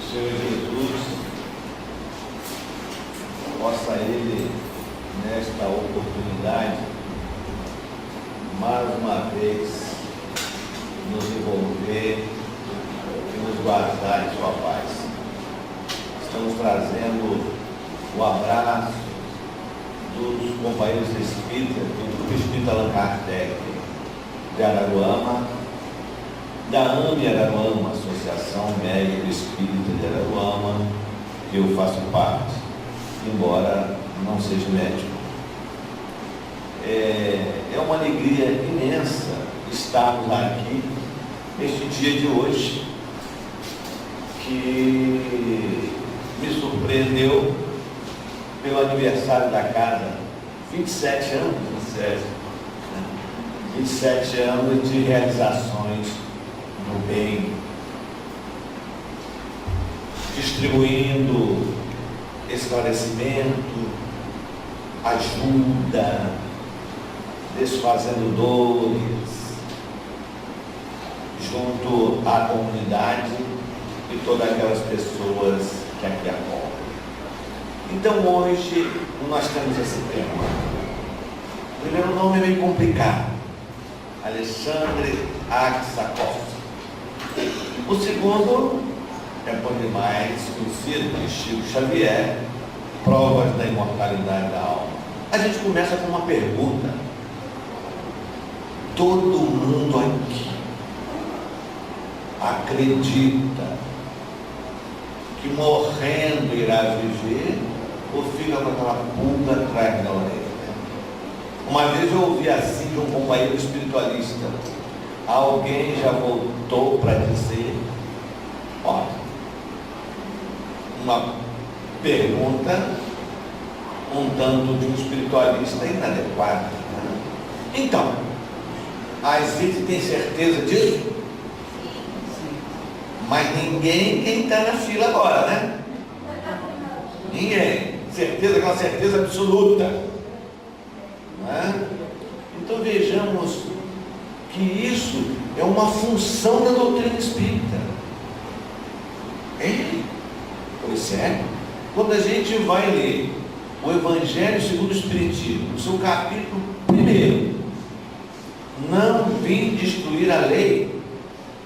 Senhor Jesus, possa Ele, nesta oportunidade, mais uma vez, nos envolver e nos guardar em sua paz. Estamos trazendo o abraço dos companheiros espíritas, do Grupo Espírita Allan Kardec de Araruama, da AME Araruama, Associação Médico Espírita de Araruama, que eu faço parte, embora não seja médico. É uma alegria imensa estarmos aqui neste dia de hoje, que me surpreendeu pelo aniversário da casa, 27 anos, 27 anos de realizações no bem, distribuindo esclarecimento, ajuda, desfazendo dores, junto à comunidade e todas aquelas pessoas que aqui acolhem. Então hoje nós temos esse tema. O primeiro nome é meio complicado, Alexandre Aksakov. O segundo é por demais conhecido de Chico Xavier, Provas da Imortalidade da Alma. A gente começa com uma pergunta. Todo mundo aqui acredita que morrendo irá viver ou fica com aquela pulga atrás da orelha? Uma vez eu ouvi assim de um companheiro espiritualista: alguém já voltou para dizer, olha, uma pergunta um tanto de um espiritualista inadequada. Então, a gente tem certeza disso? Mas ninguém quem está na fila agora, né? Ninguém. Certeza, aquela certeza absoluta. Né? Então vejamos que isso é uma função da doutrina espírita. Pois é. Quando a gente vai ler o Evangelho segundo o Espiritismo, no seu capítulo 1, não vim destruir a lei,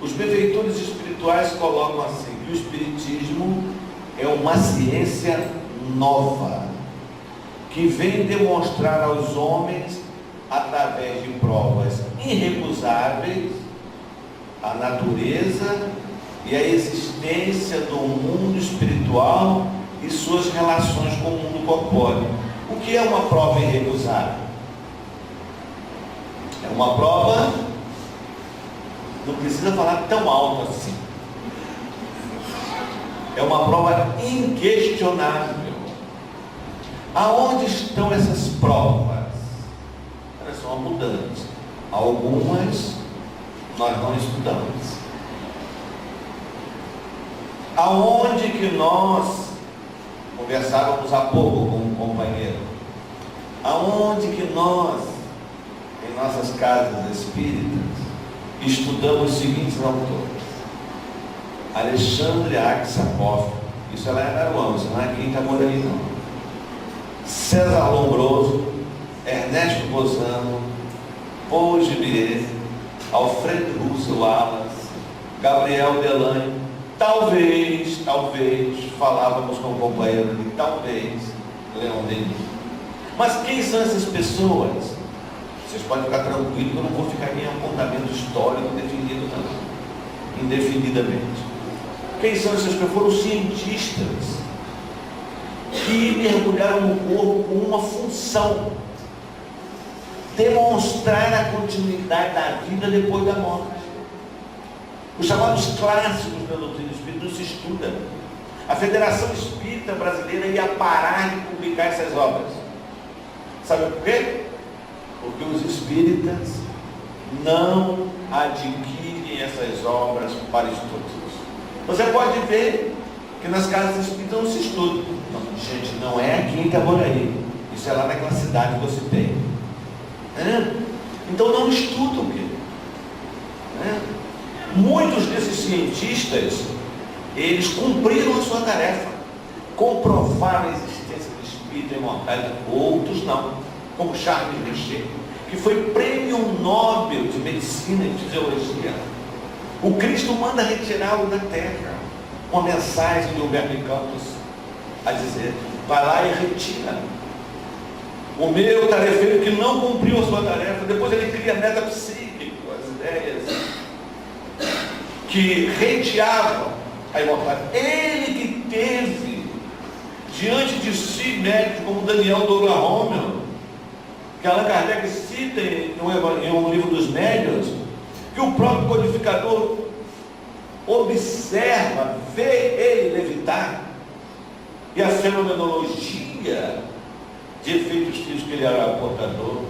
os benfeitores espirituais colocam assim, que o Espiritismo é uma ciência nova, que vem demonstrar aos homens, através de provas irrecusáveis, a natureza e a existência do mundo espiritual e suas relações com o mundo corpóreo. O que é uma prova irrecusável? É uma prova, não precisa falar tão alto assim, é uma prova inquestionável. Aonde estão essas provas? Elas são abundantes. Algumas nós não estudamos. Aonde que nós conversávamos há pouco com um companheiro, aonde que nós, em nossas casas espíritas, estudamos os seguintes autores: Alexandre Aksakov, isso é lá em Araruama, isso não é aqui em Itaboraí não. César Lombroso, Ernesto Bozano, Paul Gibier, Alfredo Russell Wallace, Gabriel Delany. Talvez, falávamos com o companheiro ali, talvez, Leon Denis. Mas quem são essas pessoas? Vocês podem ficar tranquilos, que eu não vou ficar em apontamento histórico definido não, indefinidamente. Quem são essas pessoas? Foram cientistas que mergulharam no corpo com uma função: demonstrar a continuidade da vida depois da morte. Os chamados clássicos da doutrina espírita não se estuda. A Federação Espírita Brasileira ia parar de publicar essas obras. Sabe por quê? Porque os espíritas não adquirem essas obras para estudos. Você pode ver que nas casas espíritas não se estuda. Não, gente, não é aqui em Itaboraí. Isso é lá naquela cidade que você tem. Então não estudam, querido. Muitos desses cientistas Eles cumpriram a sua tarefa, comprovaram a existência do espírito imortal. Outros não, como Charles Richer, que foi prêmio Nobel de Medicina e Fisiologia. O Cristo manda retirá-lo da terra. Uma mensagem de Humberto de Campos a dizer: vai lá e retira o meu tarefeiro que não cumpriu a sua tarefa. Depois ele cria metapsíquico, as ideias que hateavam a imortalidade. Ele que teve diante de si médicos como Daniel Douglas Rommel, que Allan Kardec cita em um livro dos médiuns, que o próprio codificador observa, vê ele levitar, e a fenomenologia de efeitos físicos que ele era portador,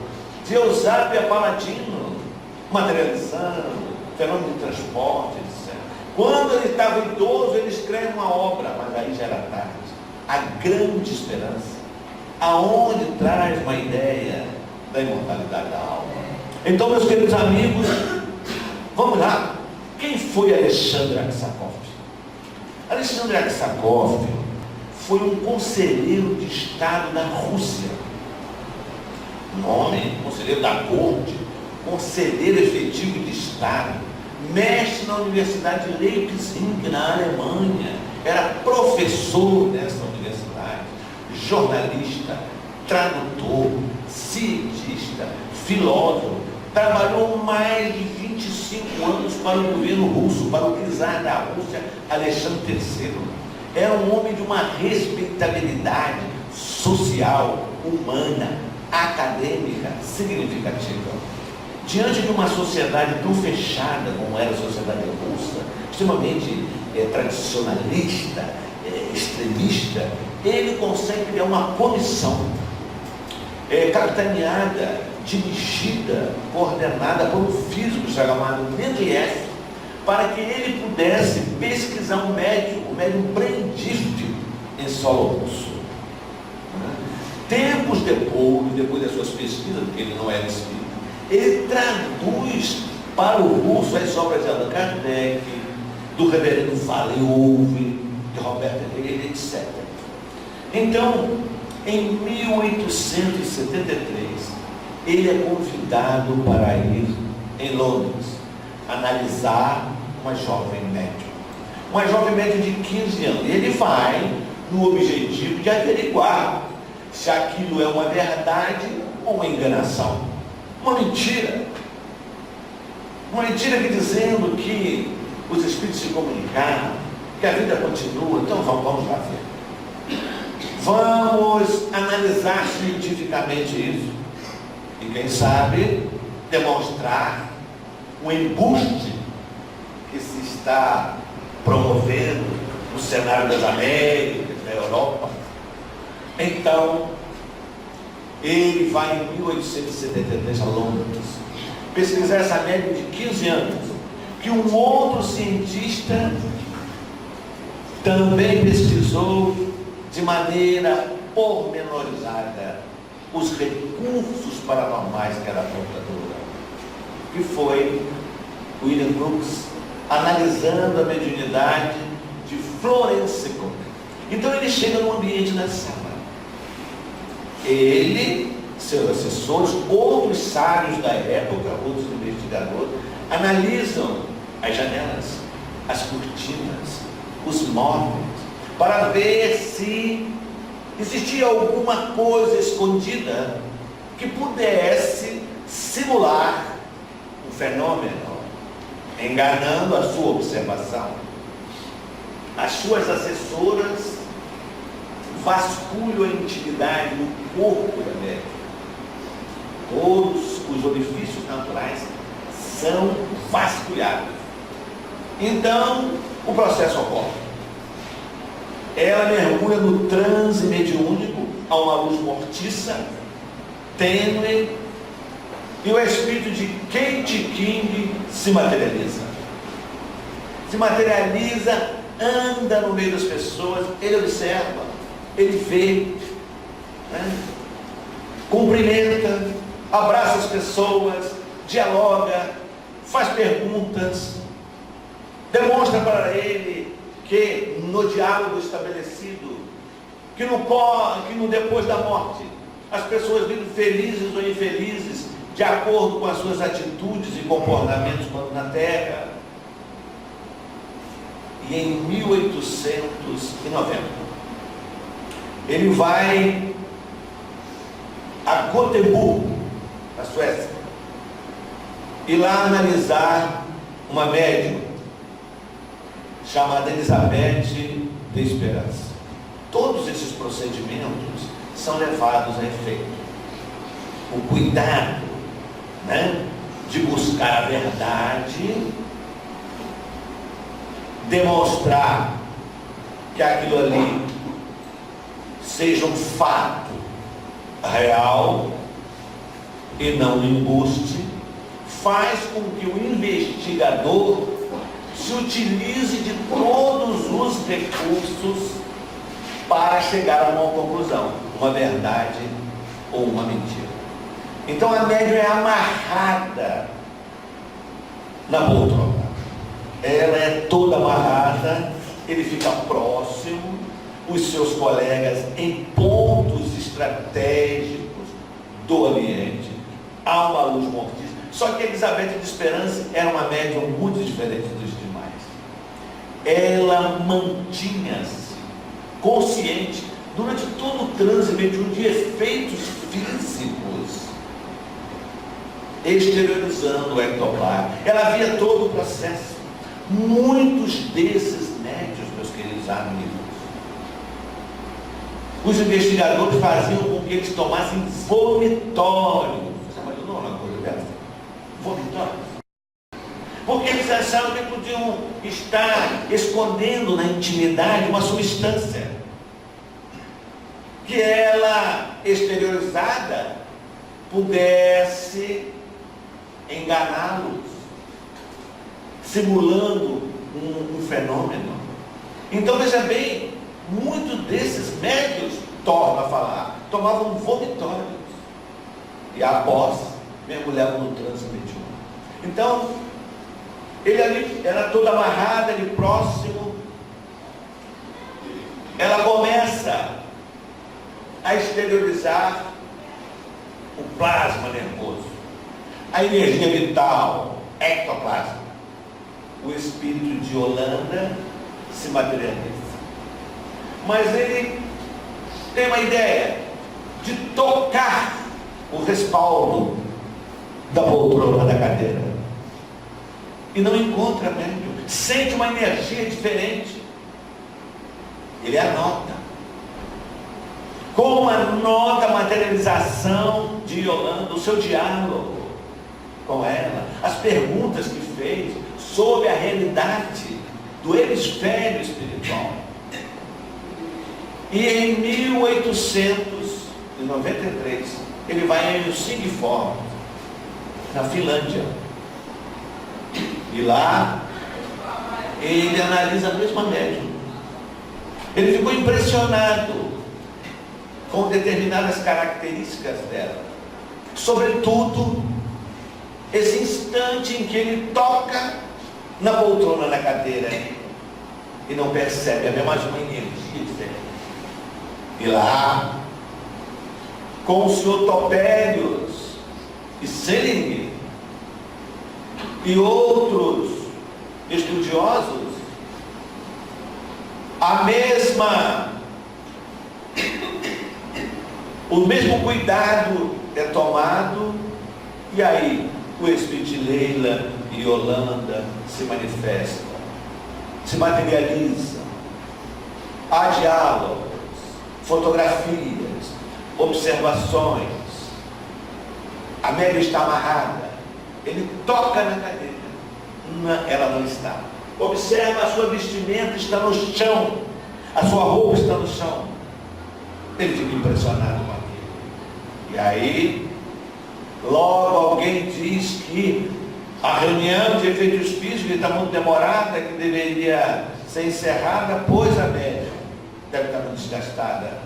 de Eusébio Paladino, materializando, fenômeno de transporte, etc. Quando ele estava idoso, ele escreve uma obra, mas aí já era tarde, A Grande Esperança, aonde traz uma ideia da imortalidade da alma. Então, meus queridos amigos, vamos lá. Quem foi Alexandre Aksakov? Alexandre Aksakov foi um conselheiro de Estado da Rússia. Um homem, conselheiro da corte, conselheiro efetivo de Estado, mestre na Universidade de Leipzig, na Alemanha, era professor nessa universidade, jornalista, tradutor, cientista, filósofo, trabalhou mais de 25 anos para o governo russo, para o czar da Rússia, Alexandre III. Era um homem de uma respeitabilidade social, humana, acadêmica, significativa. Diante de uma sociedade tão fechada como era a sociedade russa, extremamente tradicionalista, extremista, ele consegue criar uma comissão capitaneada, dirigida, coordenada por um físico chamado Mendeleev, para que ele pudesse pesquisar um médium prendício em solo russo. Tempos depois das suas pesquisas, porque ele não era espírita, ele traduz para o russo as obras de Allan Kardec, do reverendo Valiouve, de Roberto Helena, etc. Então, em 1873, ele é convidado para ir em Londres analisar uma jovem médium. Uma jovem médium de 15 anos. E ele vai no objetivo de averiguar se aquilo é uma verdade ou uma enganação. Uma mentira. Uma mentira que dizendo que os espíritos se comunicaram, que a vida continua. Então vamos lá ver. Vamos analisar cientificamente isso. E quem sabe demonstrar o embuste que se está promovendo no cenário das Américas, na Europa. Então, ele vai em 1873 a Londres pesquisar essa médium de 15 anos, que um outro cientista também pesquisou de maneira pormenorizada os recursos paranormais que era portadora, que foi William Crookes, analisando a mediunidade de Florence Cook. Então ele chega no ambiente da sala. Ele, seus assessores, outros sábios da época, outros investigadores, analisam as janelas, as cortinas, os móveis, para ver se existia alguma coisa escondida que pudesse simular um fenômeno, enganando a sua observação. As suas assessoras vasculham a intimidade do corpo da médium. Todos os orifícios naturais são vasculhados. Então, o processo ocorre. Ela mergulha no transe mediúnico, a uma luz mortiça, tênue, e o espírito de Kate King se materializa. Se materializa, anda no meio das pessoas, ele observa, ele vê, cumprimenta, abraça as pessoas, dialoga, faz perguntas, demonstra para ele que no diálogo estabelecido, que no depois da morte, as pessoas vivem felizes ou infelizes, de acordo com as suas atitudes e comportamentos quando na Terra. E em 1890, ele vai a Gotemburgo, na Suécia, e lá analisar uma médium chamada Elizabeth de Esperança. Todos esses procedimentos são levados a efeito. O cuidado, né, de buscar a verdade, demonstrar que aquilo ali seja um fato real e não um embuste, faz com que o investigador se utilize de todos os recursos para chegar a uma conclusão, uma verdade ou uma mentira. Então a médium é amarrada na poltrona. Ela é toda amarrada, ele fica próximo, os seus colegas em pontos estratégicos do ambiente. Há uma luz mortícia. Só que Elizabeth de Esperança era uma médium muito diferente dos demais. Ela mantinha-se consciente durante todo o transe mediúnico de efeitos físicos, exteriorizando o ectoplasma. Ela via todo o processo. Muitos desses médiuns, meus queridos amigos, os investigadores faziam com que eles tomassem vomitório. Você imaginou uma coisa dessa? Vomitório. Porque eles achavam que podiam estar escondendo na intimidade uma substância que ela, exteriorizada, pudesse enganá-los, simulando um fenômeno. Então veja bem, muitos desses médios, torna a falar, tomavam vomitórios e após mergulhavam no transe mediúnico. Então ele ali era todo amarrado, ali próximo. Ela começa a exteriorizar o plasma nervoso, a energia vital, ectoplasma. O espírito de Yolanda se materializa. Mas ele tem uma ideia de tocar o respaldo da poltrona da cadeira. E não encontra médium. Sente uma energia diferente. Ele anota. Como anota a materialização de Yolanda, o seu diálogo com ela, as perguntas que fez sobre a realidade do hemisfério espiritual. E em 1893, ele vai em Helsingfors, na Finlândia. E lá, ele analisa a mesma médium. Ele ficou impressionado com determinadas características dela. Sobretudo, esse instante em que ele toca na poltrona da cadeira e não percebe a mesma energia diferente. E lá, com o senhor Topélios e Selig e outros estudiosos, o mesmo cuidado é tomado, e aí o espírito de Leila e Yolanda se manifesta, se materializa. Há diálogos, fotografias, observações. A Mélia está amarrada, ele toca na cadeira, ela não está. Observa, a sua vestimenta está no chão, a sua roupa está no chão. Ele fica impressionado com aquilo. E aí, logo alguém diz que a reunião de efeitos físicos está muito demorada, que deveria ser encerrada, pois a médium deve estar muito desgastada.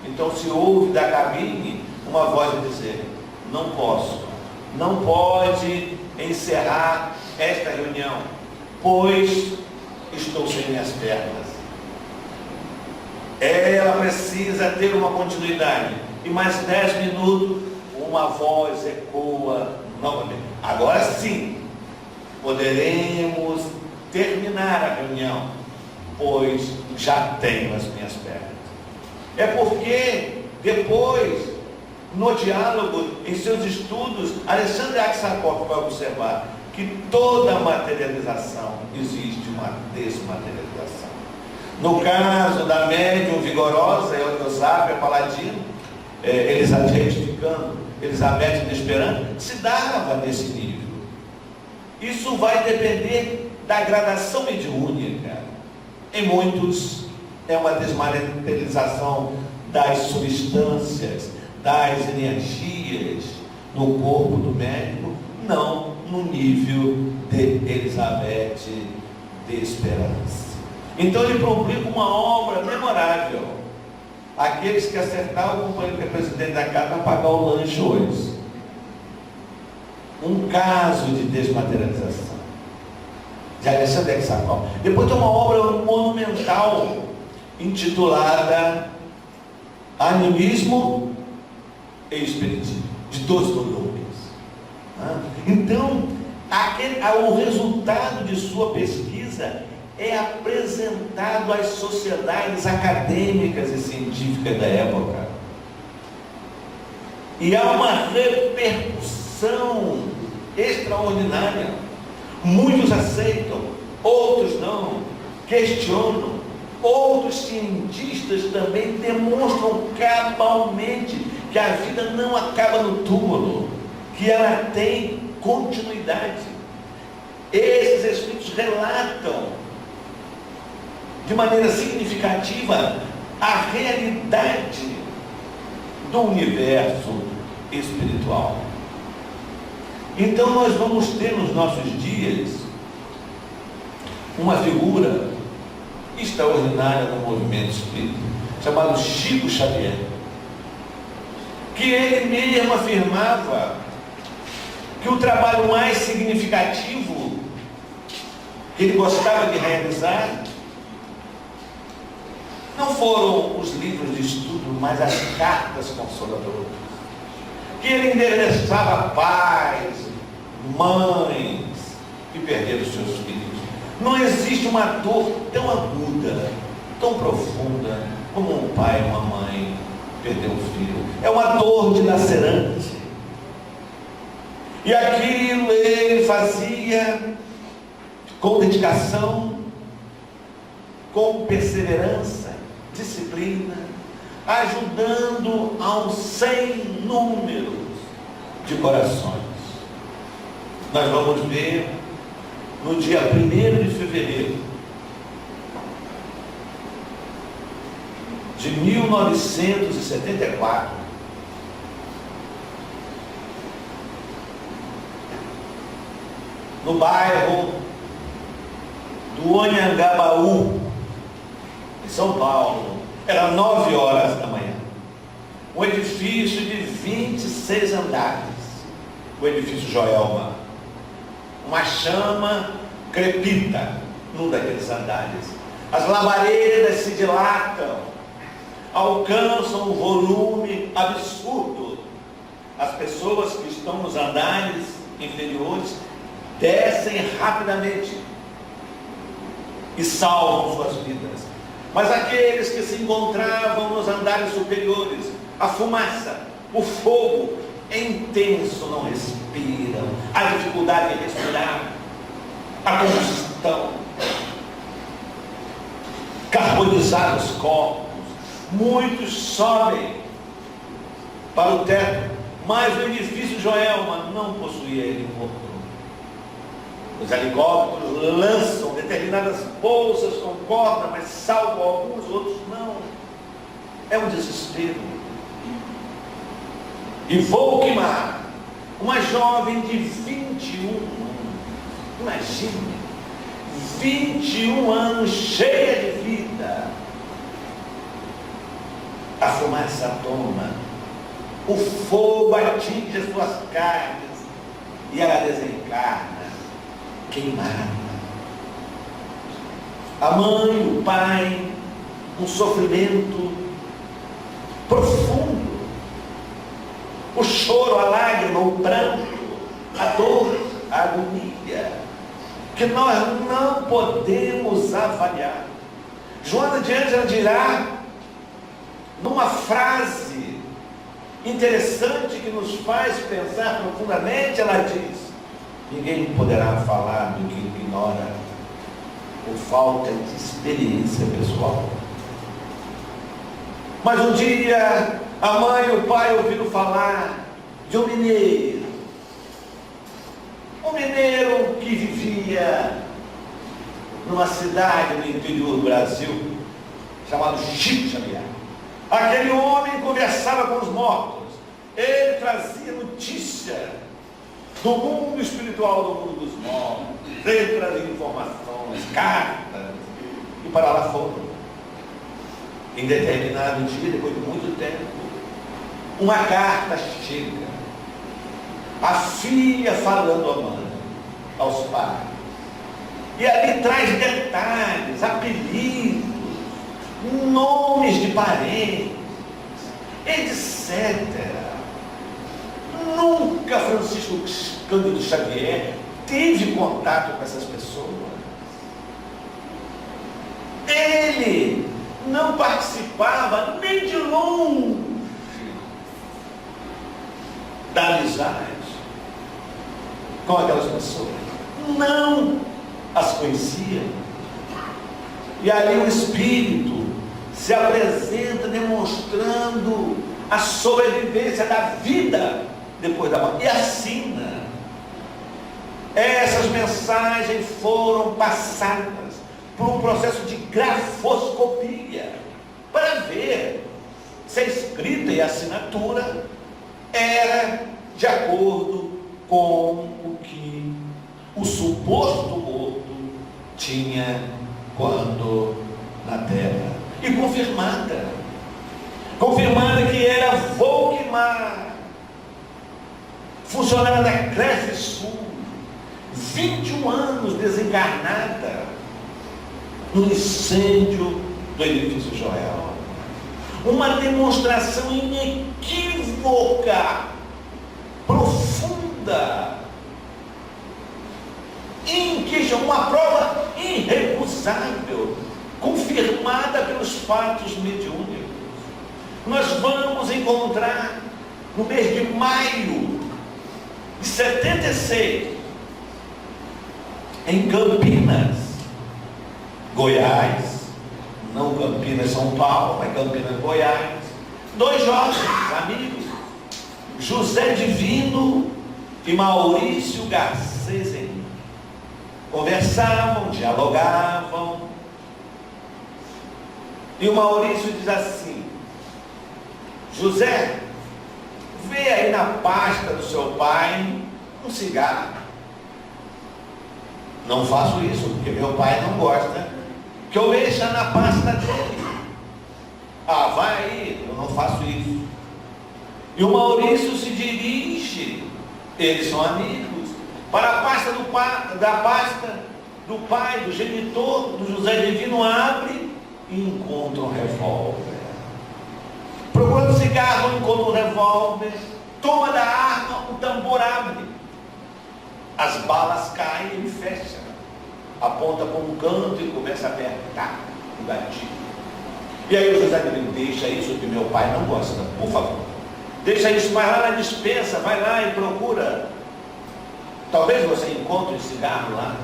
Então se ouve da cabine uma voz a dizer: não posso, não pode encerrar esta reunião, pois estou sem minhas pernas. Ela precisa ter uma continuidade. E mais 10 minutos, uma voz ecoa novamente. Agora sim, poderemos terminar a reunião, pois já tenho as minhas pernas. É porque depois, no diálogo, em seus estudos, Alexandre Aksakov vai observar que toda materialização existe uma desmaterialização. No caso da médium vigorosa, Eliosápia Paladino, Elizabeth Desperando, se dava nesse nível. Isso vai depender da gradação mediúnica. Em muitos, é uma desmaterialização das substâncias, das energias no corpo do médico, não no nível de Elizabeth Desperance. Então ele publica uma obra memorável. Aqueles que acertaram, o companheiro que é presidente da casa vai pagar o lanche hoje. Um caso de desmaterialização de Alexandre Aksakov. Depois tem uma obra monumental intitulada Animismo e Espiritismo, de 12 volumes. Então, o resultado de sua pesquisa é apresentado às sociedades acadêmicas e científicas da época. E há uma repercussão extraordinária. Muitos aceitam, outros não, questionam. Outros cientistas também demonstram cabalmente que a vida não acaba no túmulo, que ela tem continuidade. Esses espíritos relatam de maneira significativa a realidade do universo espiritual. Então nós vamos ter nos nossos dias uma figura extraordinária no movimento espírita, chamado Chico Xavier, que ele mesmo afirmava que o trabalho mais significativo que ele gostava de realizar não foram os livros de estudo, mas as cartas consoladoras, que ele endereçava pais, mães que perderam seus filhos. Não existe uma dor tão aguda, tão profunda, como um pai ou uma mãe perder um filho. É uma dor dilacerante. E aquilo ele fazia com dedicação, com perseverança, disciplina, ajudando a um sem números de corações. Nós vamos ver no dia 1º de fevereiro de 1974, no bairro do Anhangabaú, em São Paulo, era 9 horas da manhã. Um edifício de 26 andares, o edifício Joelma. Uma chama crepita num daqueles andares. As labaredas se dilatam, alcançam um volume absurdo. As pessoas que estão nos andares inferiores descem rapidamente e salvam suas vidas. Mas aqueles que se encontravam nos andares superiores, a fumaça, o fogo é intenso, não respiram, a dificuldade de respirar, a combustão, carbonizar os corpos. Muitos sobem para o teto, mas o edifício Joelma não possuía helicóptero. Os helicópteros lançam determinadas bolsas com corda, mas salvam alguns, outros não. É um desespero. E Volkmar, uma jovem de 21 anos, imagine, 21 anos, cheia de vida. A fumaça toma, o fogo atinge as suas carnes e ela desencarna, queimada. A mãe, o pai, um sofrimento profundo. O choro, a lágrima, o pranto, a dor, a agonia, que nós não podemos avaliar. Joana de Ângeles dirá, numa frase interessante que nos faz pensar profundamente, ela diz: ninguém poderá falar do que ignora por falta de experiência pessoal. Mas um dia a mãe e o pai ouviram falar de um mineiro que vivia numa cidade no interior do Brasil, chamado Chico Xavier. Aquele homem conversava com os mortos, ele trazia notícia do mundo espiritual, do mundo dos mortos, ele trazia informações, cartas, e para lá foram. Em determinado dia, depois de muito tempo, uma carta chega, a filha falando à mãe, aos pais, e ali traz detalhes, apelidos, nomes de parentes, etc. Nunca Francisco Cândido Xavier teve contato com essas pessoas. Ele não participava nem de longe da amizade com aquelas pessoas. Não as conhecia. E ali o Espírito se apresenta demonstrando a sobrevivência da vida depois da morte. E assina. Essas mensagens foram passadas por um processo de grafoscopia para ver se a escrita e a assinatura era de acordo com o que o suposto morto tinha quando na terra. E confirmada que era Volkmar, funcionária da Creche Sul, 21 anos desencarnada no incêndio do edifício Joel. Uma demonstração inequívoca, profunda, uma prova irrecusável, confirmada pelos fatos mediúnicos. Nós vamos encontrar no mês de maio de 76, em Campinas, Goiás, não Campinas, São Paulo, mas Campinas, Goiás, dois jovens amigos, José Divino e Maurício Garcês, conversavam, dialogavam, e o Maurício diz assim: José, vê aí na pasta do seu pai um cigarro. Não faço isso, porque meu pai não gosta que eu mexa na pasta dele. Ah, vai aí, eu não faço isso. E o Maurício se dirige, eles são amigos, para a pasta do pai, do genitor, do José Divino, abre e encontra um revólver. Procurando cigarro, encontra um revólver, toma da arma, o tambor abre. As balas caem, ele fecha, aponta para um canto e começa a apertar o gatilho. E aí o José Divino: deixa isso que meu pai não gosta, por favor. Deixa isso, vai lá na despensa, vai lá e procura. Talvez você encontre um cigarro lá.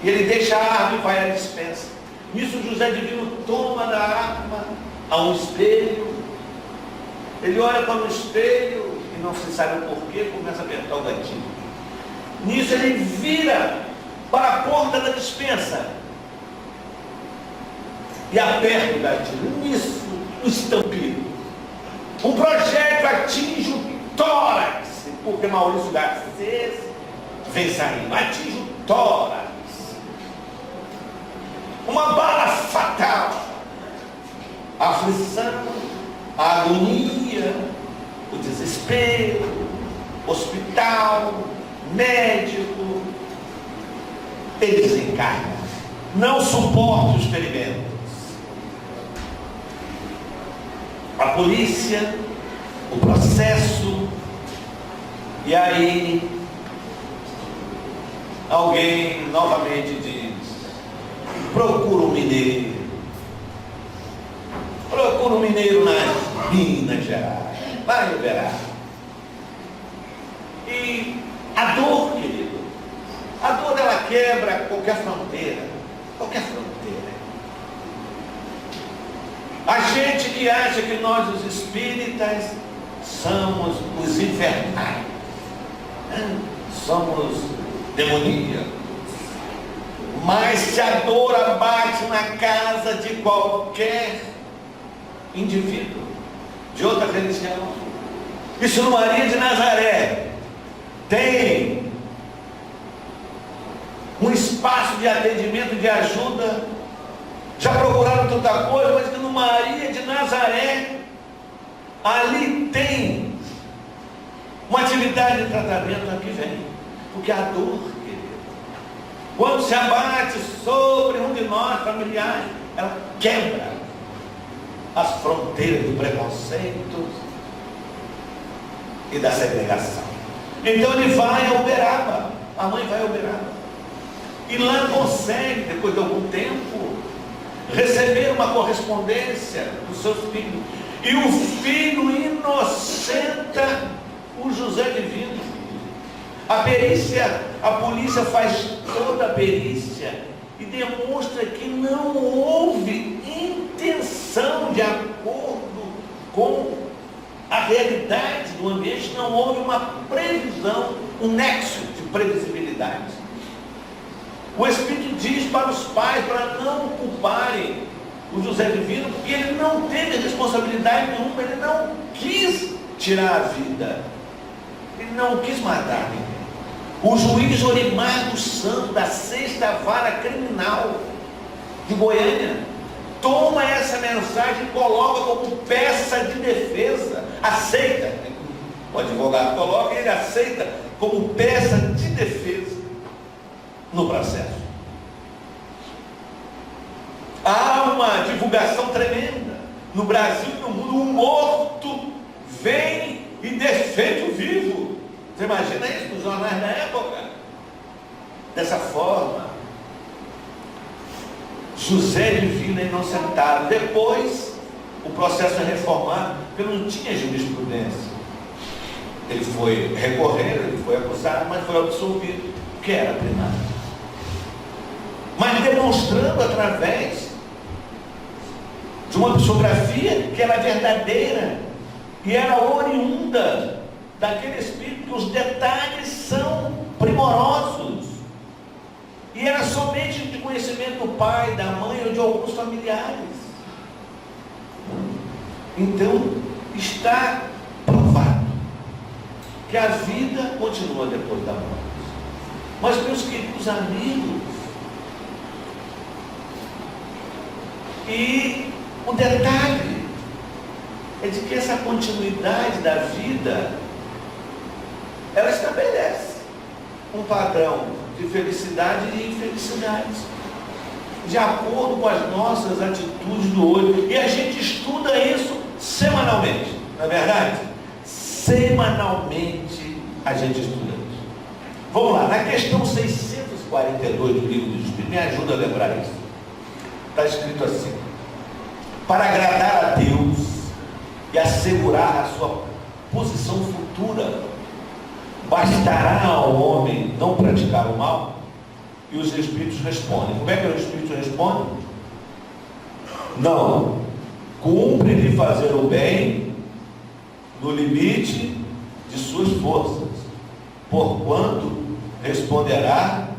E ele deixa a arma e vai à despensa. Nisso José Divino toma da arma a um espelho. Ele olha para o espelho e não se sabe o porquê, começa a apertar o gatilho. Nisso ele vira para a porta da despensa e aperta o gatilho. Nisso, o estampido. Um projétil atinge o tórax, porque Maurício Garcês vem saindo, atinge o tórax. Uma bala fatal. A aflição, a agonia, o desespero, hospital, médico. Ele desencarna não suporta os ferimentos. A polícia, o processo, e aí alguém novamente diz: procura um mineiro. Procura um mineiro nas Minas Gerais. Vai liberar. E a dor, querido, a dor ela quebra qualquer fronteira. Qualquer fronteira. A gente que acha que nós, os espíritas, somos os infernais, somos demoníacos. Mas se a dor abate na casa de qualquer indivíduo de outra religião, isso no Maria de Nazaré tem um espaço de atendimento, de ajuda. Já procuraram tanta coisa, mas que no Maria de Nazaré ali tem uma atividade de tratamento. Aqui vem, porque a dor, querido, quando se abate sobre um de nós familiares, ela quebra as fronteiras do preconceito e da segregação. Então ele vai a Uberaba, a mãe vai a Uberaba, e lá consegue, depois de algum tempo, receber uma correspondência dos seus filhos, e o filho inocenta o José Divino. A perícia, a polícia faz toda a perícia e demonstra que não houve intenção, de acordo com a realidade do ambiente, não houve uma previsão, um nexo de previsibilidade. O Espírito diz para os pais para não culparem o José Divino, porque ele não teve responsabilidade nenhuma, ele não quis tirar a vida, ele não quis matar ninguém. O juiz Orimar dos Santos, da 6ª Vara Criminal de Goiânia, toma essa mensagem e coloca como peça de defesa, aceita, o advogado coloca e ele aceita como peça de defesa no processo. Há uma divulgação tremenda no Brasil e no mundo. O morto vem e defende o vivo. Você imagina isso nos jornais da época? Dessa forma, José Divino é inocentado. Depois o processo é reformado, porque não tinha jurisprudência. Ele foi recorrer, ele foi acusado, mas foi absolvido, que era primário. Mas demonstrando através de uma psicografia que era verdadeira e era oriunda daquele espírito, que os detalhes são primorosos, e era somente de conhecimento do pai, da mãe ou de alguns familiares. Então está provado que a vida continua depois da morte. Mas, meus queridos amigos, e o detalhe é de que essa continuidade da vida, ela estabelece um padrão de felicidade e infelicidade, de acordo com as nossas atitudes do hoje. E a gente estuda isso semanalmente, não é verdade? Semanalmente a gente estuda isso. Vamos lá, na questão 642 do Livro dos Espíritos, me ajuda a lembrar isso. Está escrito assim: para agradar a Deus e assegurar a sua posição futura, bastará ao homem não praticar o mal? E os Espíritos respondem. Como é que os Espíritos respondem? Não, cumpre-lhe fazer o bem no limite de suas forças, porquanto responderá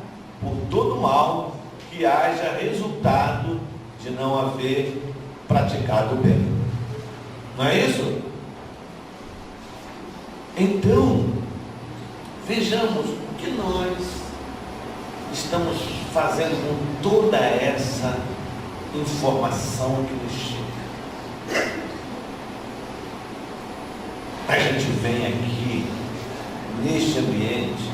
por todo mal que haja resultado de não haver praticado o bem. Não é isso? Então, vejamos o que nós estamos fazendo com toda essa informação que nos chega. A gente vem aqui, neste ambiente,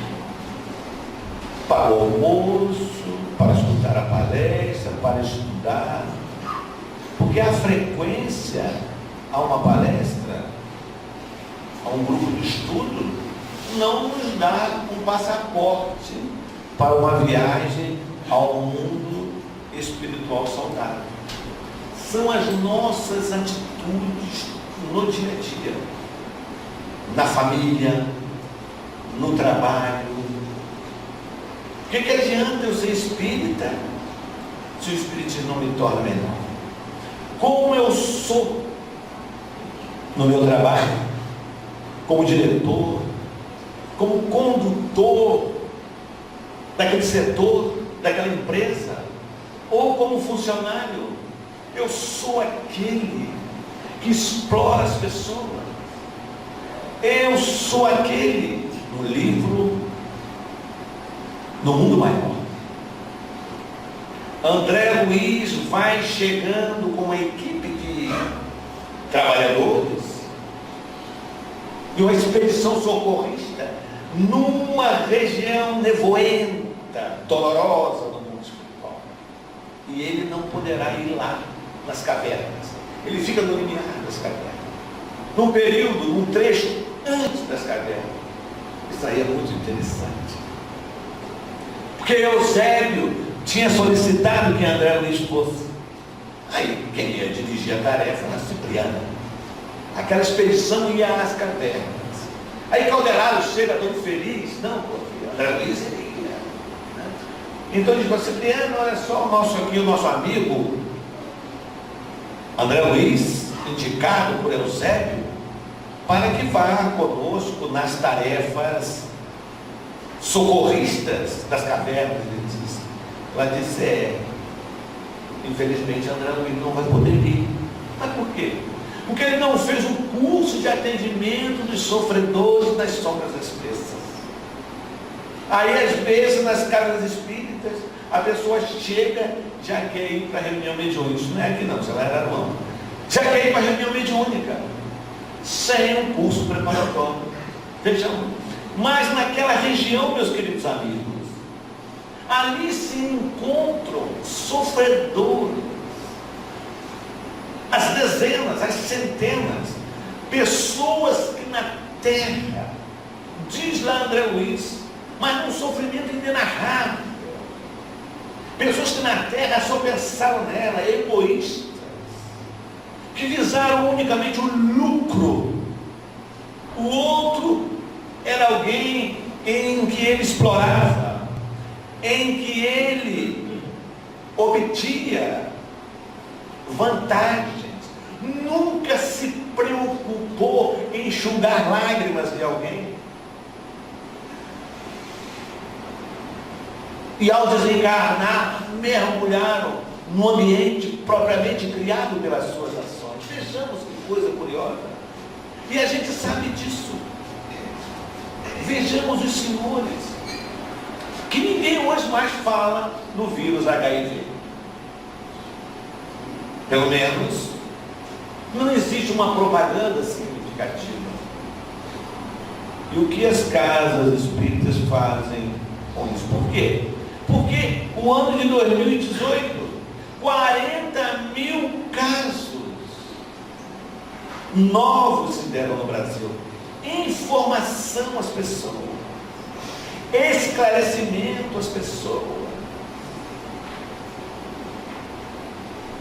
para o almoço, para escutar a palestra, para estudar, porque a frequência a uma palestra, a um grupo de estudo, não nos dá um passaporte para uma viagem ao mundo espiritual saudável. São as nossas atitudes no dia a dia, na família, no trabalho. O que adianta eu ser espírita se o espiritismo não me torna melhor? Como eu sou no meu trabalho, como diretor, como condutor daquele setor, daquela empresa, ou como funcionário, eu sou aquele que explora as pessoas. Eu sou aquele, no livro, no mundo maior. André Luiz vai chegando com uma equipe de trabalhadores de uma expedição socorrista numa região nevoenta, dolorosa do mundo espiritual. E ele não poderá ir lá nas cavernas. Ele fica no limiar das cavernas. Num período, num trecho antes das cavernas. Isso aí é muito interessante. Porque Eusébio tinha solicitado que André Luiz fosse. Aí quem ia dirigir a tarefa era Cipriano. Aquela expedição ia às cavernas. Aí Calderaro chega todo feliz. Não, porque André Luiz iria. Então ele disse: Cipriano, olha só, o nosso amigo André Luiz, indicado por Eusébio, para que vá conosco nas tarefas socorristas das cavernas. Ele disse. Ela disse: infelizmente André Luiz não vai poder ir. Mas por quê? Porque ele não fez um curso de atendimento dos sofredores das sombras espessas. Aí às vezes nas casas espíritas a pessoa chega, já quer ir para a reunião mediúnica. Isso não é aqui não, se ela era Aruão. Já quer ir para a reunião mediúnica sem um curso preparatório. Vejam. Mas naquela região, meus queridos amigos, ali se encontram sofredores, as dezenas, as centenas, pessoas que na terra, diz lá André Luiz, mas um sofrimento inenarrável, pessoas que na terra só pensaram nela, egoístas, que visaram unicamente o lucro. O outro era alguém em que ele explorava, em que ele obtinha vantagens, nunca se preocupou em enxugar lágrimas de alguém. E ao desencarnar, mergulharam no ambiente propriamente criado pelas suas ações. Vejamos que coisa curiosa. E a gente sabe disso. Vejamos os senhores, que ninguém hoje mais fala no vírus HIV. Pelo menos, não existe uma propaganda significativa. E o que as casas espíritas fazem com isso? Por quê? Porque o ano de 2018, 40 mil casos novos se deram no Brasil. Informação às pessoas, esclarecimento às pessoas.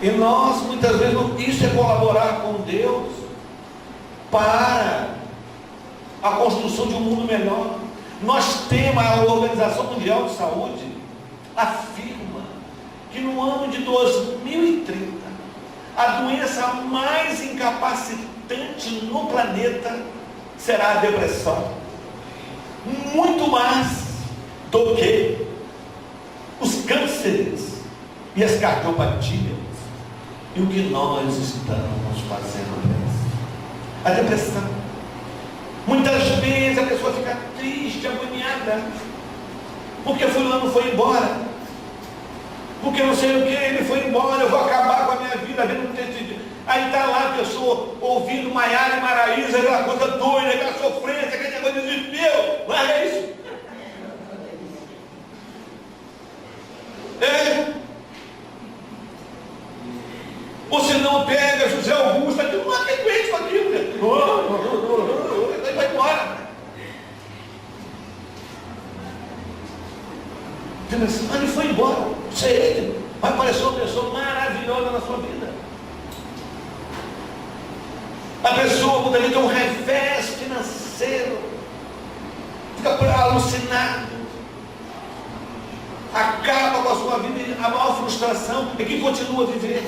E nós, muitas vezes, isso é colaborar com Deus para a construção de um mundo melhor. Nós temos, a Organização Mundial de Saúde afirma que no ano de 2030, a doença mais incapacitante no planeta será a depressão. Muito mais do que os cânceres e as cardiopatias. E o que nós estamos fazendo para isso? A depressão. Muitas vezes a pessoa fica triste, agoniada, porque fulano foi embora, porque não sei o que, ele foi embora, eu vou acabar com a minha vida. Aí está lá a pessoa ouvindo Maiara e Maraísa, aquela coisa doida, aquela sofrência, aquele negócio de desespero. Larga isso. Ou se não, pega José Augusto, aquilo não é doente com aquilo. Ele vai embora. Ele foi embora. Isso é ele. Vai aparecer uma pessoa maravilhosa na sua vida. A pessoa muda tem um revés financeiro, fica alucinado, acaba com a sua vida. A maior frustração é que continua a viver,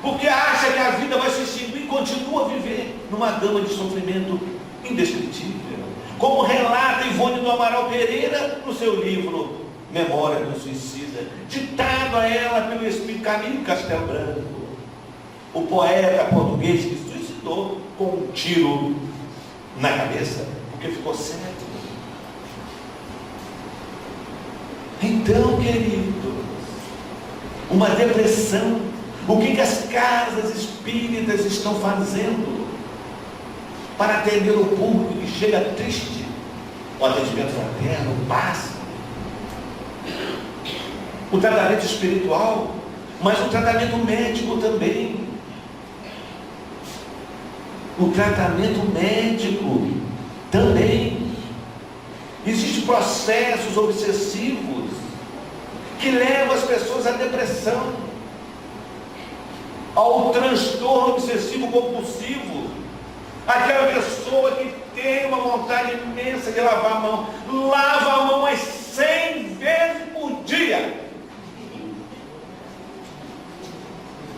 porque acha que a vida vai se extinguir e continua a viver numa gama de sofrimento indescritível, como relata Ivone do Amaral Pereira no seu livro Memória do Suicida, ditado a ela pelo espírito Camilo Castelo Branco, o poeta português que se suicidou com um tiro na cabeça, porque ficou cego. Então, queridos, uma depressão. O que as casas espíritas estão fazendo para atender o público que chega triste? O atendimento fraterno, o passe, o tratamento espiritual, mas o tratamento médico também. O tratamento médico também. Existem processos obsessivos que levam as pessoas à depressão, ao transtorno obsessivo compulsivo. Aquela pessoa que tem uma vontade imensa de lavar a mão, lava a mão umas 100 vezes por dia.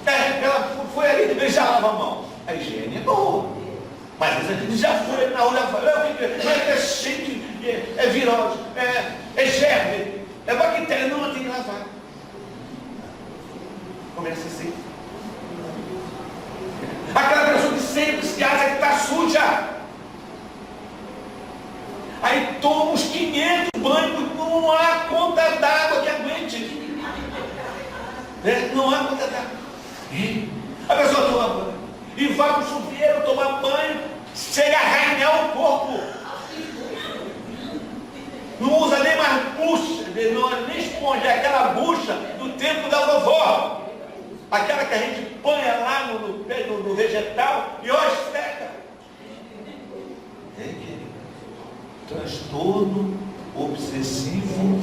Ela foi ali, ele já lava a mão. A higiene é boa, mas às vezes a gente já foi na rua, é cheio de, é virose, é germe, é bactéria, não, tem que lavar. Começa assim. Aquela pessoa que sempre se acha que está suja, aí toma uns 500 banhos, não há conta d'água que aguente, não há conta d'água. A pessoa toma banho e vai para o chuveiro tomar banho, chega a arranhar o corpo, não usa nem mais bucha, nem esponja, aquela bucha do tempo da vovó, aquela que a gente põe lá no vegetal e olha, seca. Transtorno obsessivo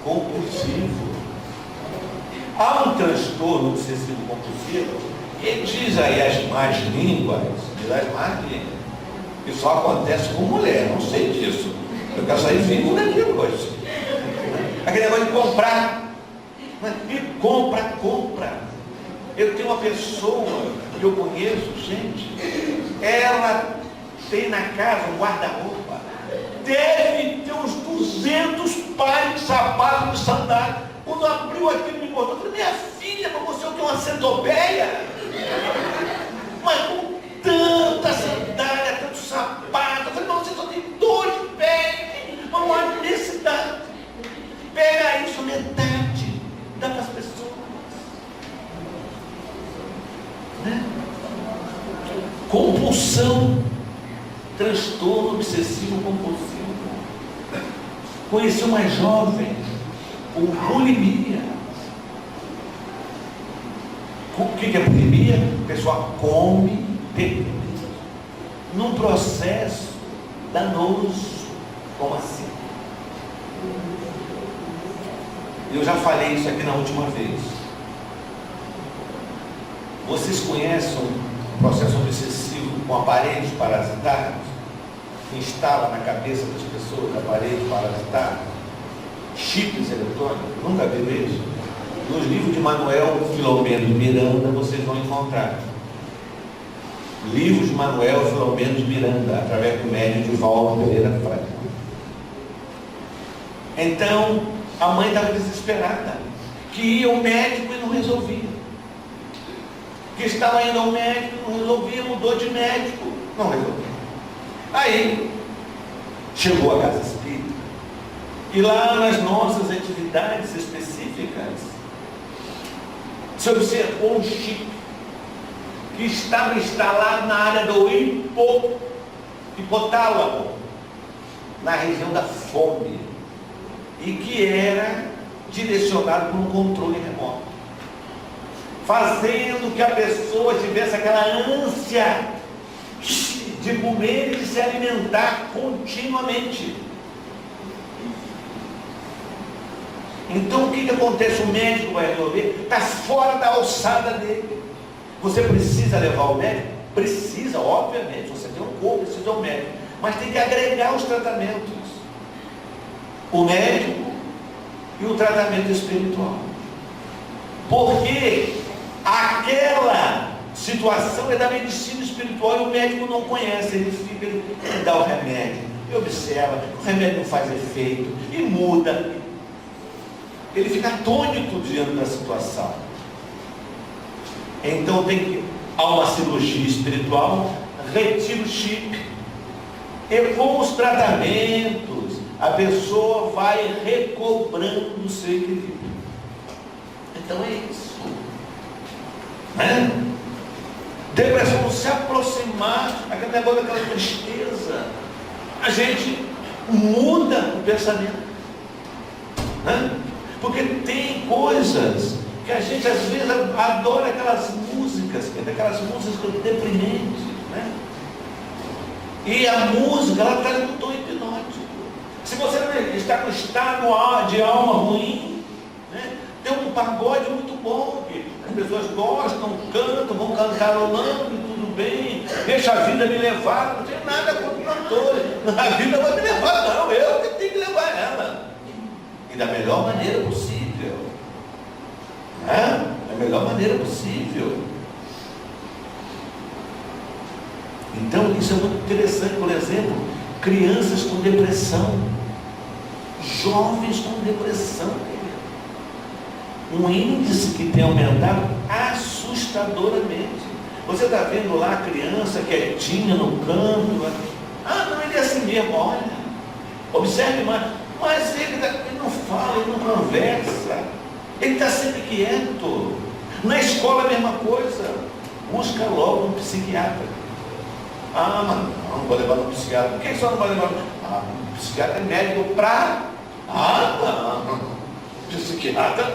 compulsivo. Há um transtorno obsessivo compulsivo. Ele diz aí as más línguas, que só acontece com mulher, não sei disso. Eu quero sair vivo daquilo hoje. Aquele negócio de comprar. E compra. Eu tenho uma pessoa que eu conheço, gente, ela tem na casa um guarda-roupa, deve ter uns 200 pares de sapatos de sandália. Quando abriu aquilo, me mostrou, eu falei, minha filha, para você o que é uma centopeia? Mas com tanta sandália, tanto sapato, eu falei, mas você só tem 2 pés, não há necessidade. Pega isso, metade, dá para as pessoas. Compulsão, transtorno obsessivo compulsivo. Conheci uma jovem com bulimia. O que é bulimia? A pessoa come bebê num processo danoso. Como assim? Eu já falei isso aqui na última vez. Vocês conhecem o processo obsessivo com aparelhos parasitários? Que instala na cabeça das pessoas aparelhos parasitários? Chips eletrônicos? Nunca viram isso? Nos livros de Manuel Filomeno de Miranda vocês vão encontrar. Livros de Manuel Filomeno de Miranda, através do médium de Valdo Pereira Franco. Então, a mãe estava desesperada, que ia ao médico e não resolvia. Que estava indo ao médico, não resolvia, mudou de médico, não resolvia. Aí, chegou a casa espírita, e lá nas nossas atividades específicas, se observou um chip que estava instalado na área do hipotálamo, na região da fome, e que era direcionado por um controle remoto. fazendo que a pessoa tivesse aquela ânsia de comer e de se alimentar continuamente. Então o que acontece? O médico vai resolver, está fora da alçada dele. Você precisa levar o médico? Precisa, obviamente. Você tem um corpo, precisa do médico, mas tem que agregar os tratamentos, o médico e o tratamento espiritual, porque aquela situação é da medicina espiritual e o médico não conhece. Ele dá o remédio, ele observa, o remédio não faz efeito e muda. Ele fica atônito diante da situação. Então há uma cirurgia espiritual, retira o chip, e com os tratamentos a pessoa vai recobrando o seu equilíbrio. Então é isso, né? Depressão, se aproximar, aquele negócio daquela tristeza, a gente muda o pensamento, né? Porque tem coisas que a gente às vezes adora, aquelas músicas deprimentes, né? E a música, ela traz um tom hipnótico. Se você está com estado de alma ruim, né? Tem um pagode muito bom, que as pessoas gostam, cantam, vão cantarolando e tudo bem, deixa a vida me levar, não tem nada contra o cantor, a vida vai me levar, não, eu que tenho que levar ela. E da melhor maneira possível, né? Da melhor maneira possível. Então isso é muito interessante. Por exemplo, crianças com depressão, jovens com depressão, um índice que tem aumentado assustadoramente. Você está vendo lá a criança quietinha no canto, não, ele é assim mesmo, olha, observe mais. Mas ele não fala, ele não conversa, ele está sempre quieto. Na escola a mesma coisa, busca logo um psiquiatra. Mas não vou levar no psiquiatra. Por que só não vai levar? O psiquiatra é médico para... não, psiquiatra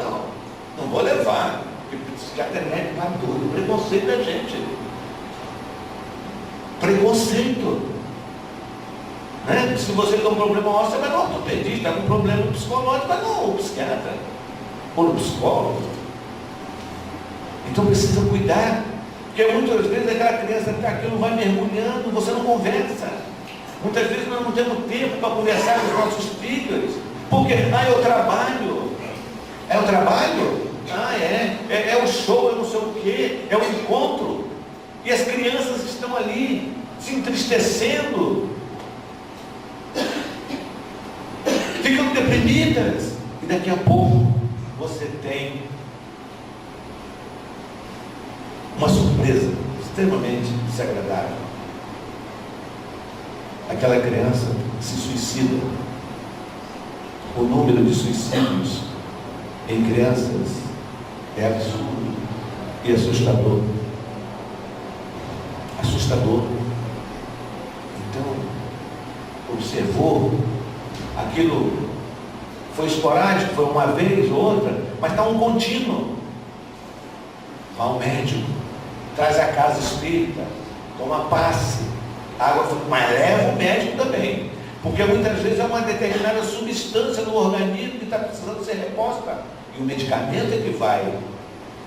não vou levar, porque psiquiatra é médico para doido. Preconceito da gente, preconceito. Né? Se você tem um problema ósseo, você vai no ortopedista. Está com um problema psicológico, vai no psiquiatra ou no psicólogo. Então precisa cuidar, porque muitas vezes aquela criança que aquilo vai mergulhando, você não conversa. Muitas vezes nós não temos tempo para conversar com os nossos filhos, porque é o trabalho, é o show, é não sei o quê, é o encontro, e as crianças estão ali se entristecendo, ficam deprimidas, e daqui a pouco você tem uma surpresa extremamente desagradável. Aquela criança se suicida. O número de suicídios em crianças é absurdo e assustador. Então, observou, aquilo foi esporádico, foi uma vez ou outra, mas está um contínuo. Vá ao médico, traz a casa espírita, toma passe, água, mas leva o médico também, porque muitas vezes é uma determinada substância no organismo que está precisando ser reposta, e o medicamento é que vai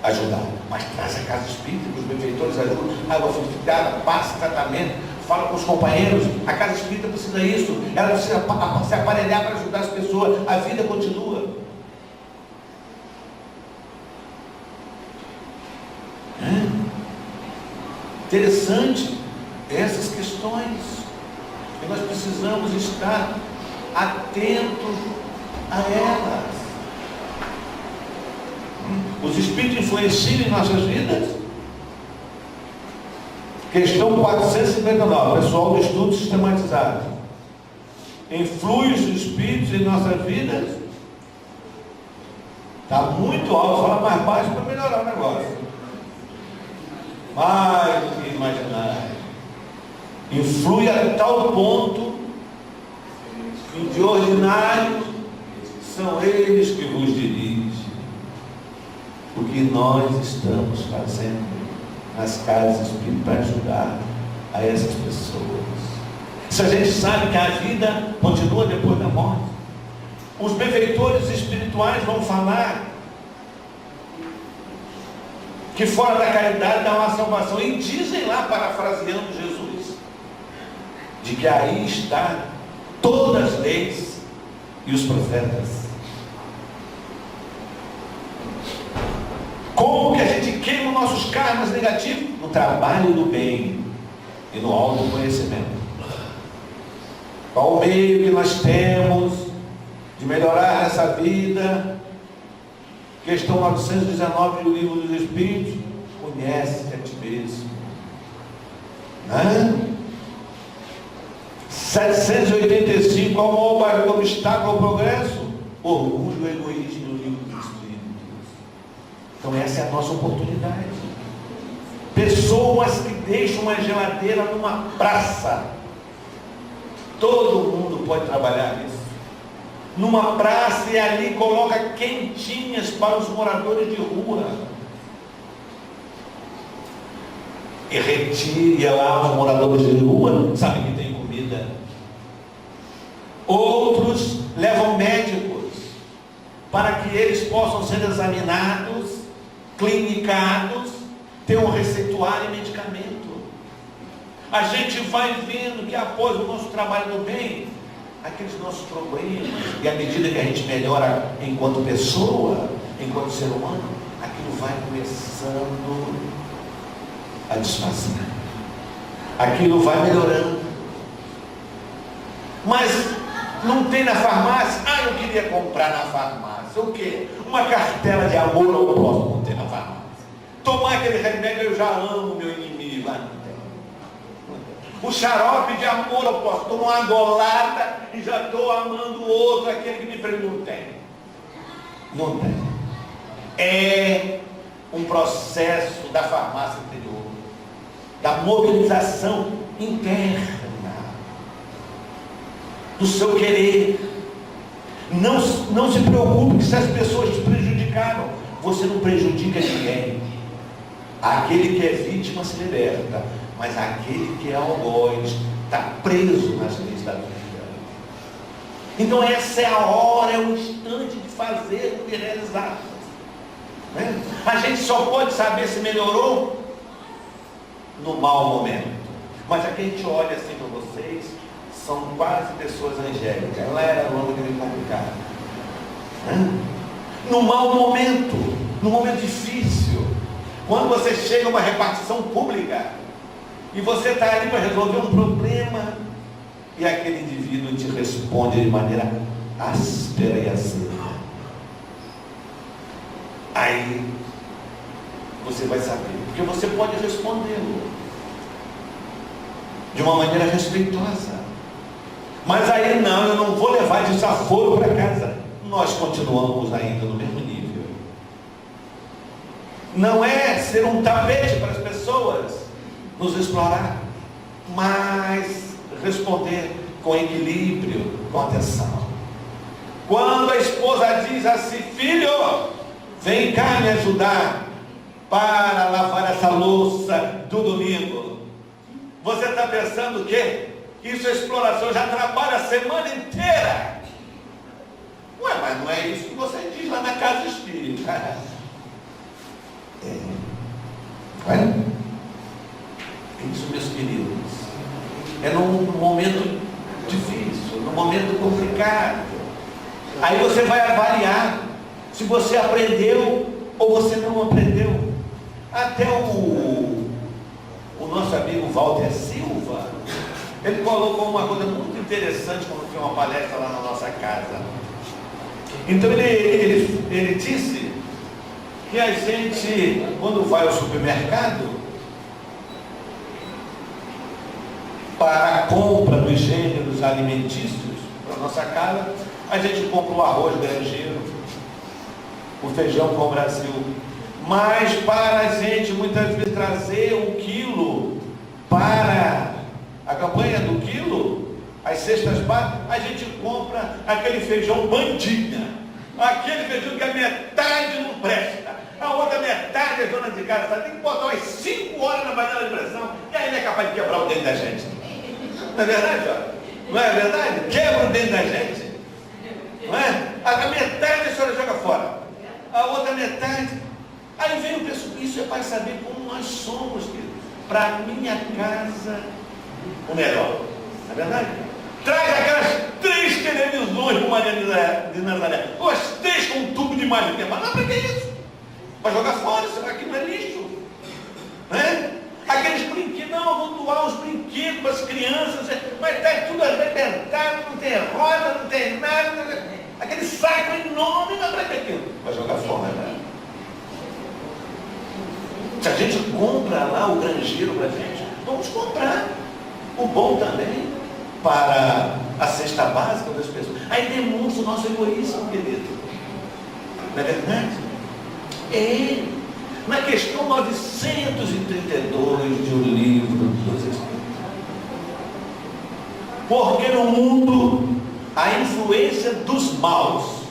ajudar. Mas traz a casa espírita, que os benfeitores ajudam, água filtrada, passe, tratamento, fala com os companheiros, a casa espírita precisa disso, ela precisa se aparelhar para ajudar as pessoas, a vida continua. Interessante essas questões, e nós precisamos estar atentos a elas. Os espíritos influenciam em nossas vidas? Questão 459, pessoal do estudo sistematizado. Influi os espíritos em nossas vidas? Está muito alto, fala mais baixo para melhorar o negócio. Mais do que imaginar. Influi a tal ponto que de ordinário são eles que vos dirigem. o que nós estamos fazendo nas casas espíritas para ajudar a essas pessoas. Se a gente sabe que a vida continua depois da morte, os benfeitores espirituais vão falar que fora da caridade não há salvação, e dizem lá, parafraseando Jesus, de que aí está todas as leis e os profetas. Como que a gente queima nossos karmas negativos? No trabalho do bem e no autoconhecimento. Qual o meio que nós temos de melhorar essa vida? Questão 919 do Livro dos Espíritos: conhece-te a ti mesmo. 785, qual o maior obstáculo ao progresso? Orgulho, egoísmo no Livro dos Espíritos. Então essa é a nossa oportunidade. Pessoas que deixam uma geladeira numa praça. Todo mundo pode trabalhar nisso. Numa praça, e ali coloca quentinhas para os moradores de rua. E retira lá os moradores de rua, sabe que tem comida. Outros levam médicos para que eles possam ser examinados, clinicados, ter um receituário e medicamento. A gente vai vendo que após o nosso trabalho do bem, aqueles nossos problemas, e à medida que a gente melhora enquanto pessoa, enquanto ser humano, aquilo vai começando a desfazer. Aquilo vai melhorando. Mas não tem na farmácia. Eu queria comprar na farmácia o quê? Uma cartela de amor ao próximo. Não tem na farmácia. Tomar aquele remédio, eu já amo meu inimigo. O xarope de amor ao próximo. Tomo uma golada e já estou amando o outro, aquele que me prende. Não tem. Não tem. É um processo da farmácia interior, da mobilização interna, do seu querer. Não se preocupe que se as pessoas te prejudicaram, você não prejudica ninguém. Aquele que é vítima se liberta, mas aquele que é algoz está preso nas leis da vida. Então essa é a hora, é o instante de fazer e realizar. A gente só pode saber se melhorou no mau momento. Mas aqui a gente olha assim para vocês, são quase pessoas angélicas. Ela era longa de me complicar. No mau momento, no momento difícil, quando você chega a uma repartição pública e você está ali para resolver um problema e aquele indivíduo te responde de maneira áspera e azeda, aí você vai saber, porque você pode respondê-lo de uma maneira respeitosa, mas aí não, eu não vou levar desaforo para casa. Nós continuamos ainda no mesmo nível. Não é ser um tapete para as pessoas nos explorar, mas responder com equilíbrio, com atenção. Quando a esposa diz assim: filho, vem cá me ajudar para lavar essa louça do domingo, você está pensando o quê? Isso é exploração, já trabalha a semana inteira. Ué, mas não é isso que você diz lá na casa espírita. Olha, isso, meus queridos, é num momento difícil, num momento complicado. Aí você vai avaliar se você aprendeu ou você não aprendeu. Até o nosso amigo Walter Silva, ele colocou uma coisa muito interessante quando foi uma palestra lá na nossa casa. Então ele disse que a gente, quando vai ao supermercado para a compra dos gêneros alimentícios para a nossa casa, a gente compra o arroz grangeiro, o feijão com o Brasil, mas para a gente muitas vezes trazer 1 quilo para a campanha do quilo, as cestas básicas, a gente compra aquele feijão bandinha, aquele feijão que a metade não presta, A outra metade é dona de casa, sabe? Tem que botar umas 5 horas na panela de pressão e ainda é capaz de quebrar o dente da gente. Não é verdade, ó? Não é verdade? Quebra o dente da gente. Não é? A metade a senhora joga fora. A outra metade. Aí vem o pessoal. Isso é para saber como nós somos, querido. Para minha casa, o melhor. Não é verdade? Traz aquelas 3 televisões para Maria de Nazaré. Ou as 3 com um tubo de imagem. Mas não, para que isso? Para jogar fora, isso aqui não é lixo. Né? Aqueles brinquedos, não, eu vou doar os brinquedos para as crianças, mas está tudo arrebentado, não tem roda, não tem nada. Aquele saco enorme, mas para que aquilo? Para jogar fora, né? Se a gente compra lá o granjeiro para a gente, vamos comprar o bom também para a cesta básica das pessoas. Aí demonstra o nosso egoísmo, querido. Não é verdade? É. Na questão 932 de O Livro dos Espíritos. Porque no mundo a influência dos maus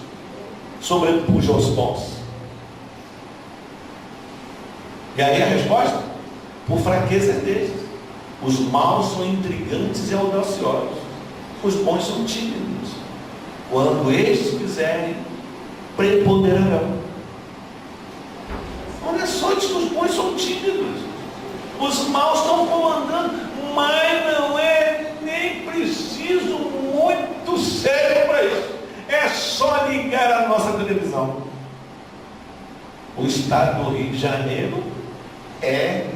sobrepuja os bons. E aí a resposta? Por fraqueza deles. Os maus são intrigantes e audaciosos. Os bons são tímidos. Quando estes quiserem, preponderarão. Olha só, diz que os bons são tímidos. Os maus estão comandando, mas não é nem preciso muito sério para isso. É só ligar a nossa televisão. O estado do Rio de Janeiro é,